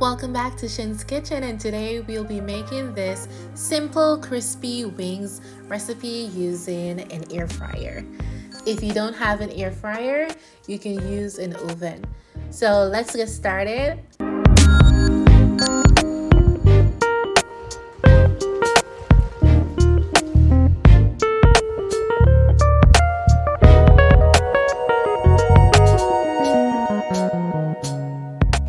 Welcome back to Shin's Kitchen, and today we'll be making this simple crispy wings recipe using an air fryer. If you don't have an air fryer, you can use an oven. So let's get started.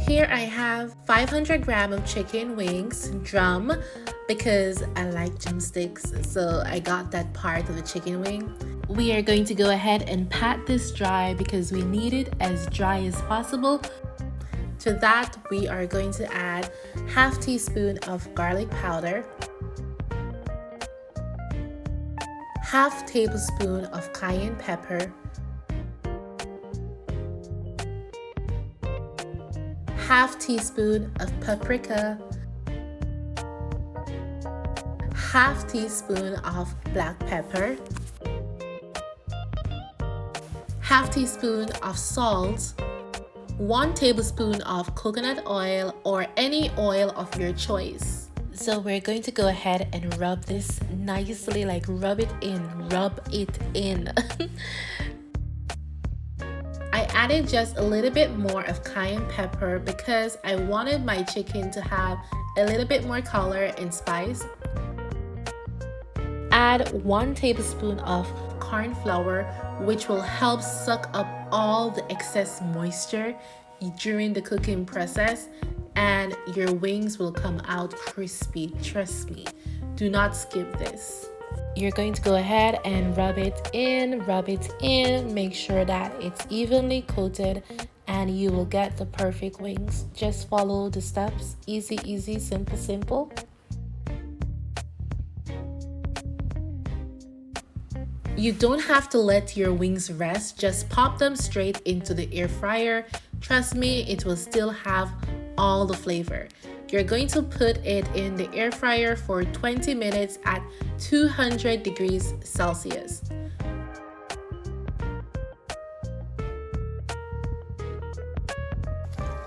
Here I have 500 grams of chicken wings, drum, because I like drumsticks, so I got that part of the chicken wing. We are going to go ahead and pat this dry because we need it as dry as possible. To that, we are going to add half teaspoon of garlic powder, half tablespoon of cayenne pepper, half teaspoon of paprika, half teaspoon of black pepper, half teaspoon of salt, 1 tablespoon of coconut oil or any oil of your choice. So we're going to go ahead and rub this nicely, like rub it in. I added just a little bit more of cayenne pepper because I wanted my chicken to have a little bit more color and spice. Add 1 tablespoon of corn flour, which will help suck up all the excess moisture during the cooking process, and your wings will come out crispy. Trust me, do not skip this. You're going to go ahead and rub it in, make sure that it's evenly coated, and you will get the perfect wings. Just follow the steps. Easy, simple. You don't have to let your wings rest, just pop them straight into the air fryer. Trust me, it will still have all the flavor. You're going to put it in the air fryer for 20 minutes at 200 degrees Celsius.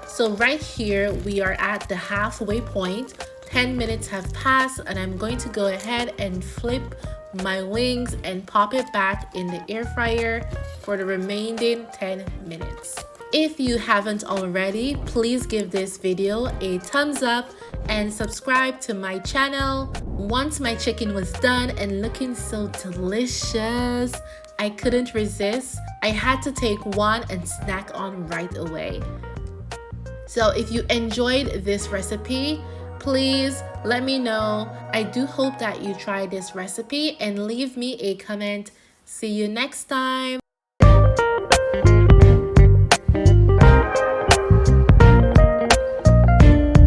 So right here, we are at the halfway point. 10 minutes have passed, and I'm going to go ahead and flip my wings and pop it back in the air fryer for the remaining 10 minutes. If you haven't already, please give this video a thumbs up and subscribe to my channel. Once my chicken was done and looking so delicious, I couldn't resist. I had to take one and snack on right away. So if you enjoyed this recipe, please let me know. I do hope that you try this recipe and leave me a comment. See you next time.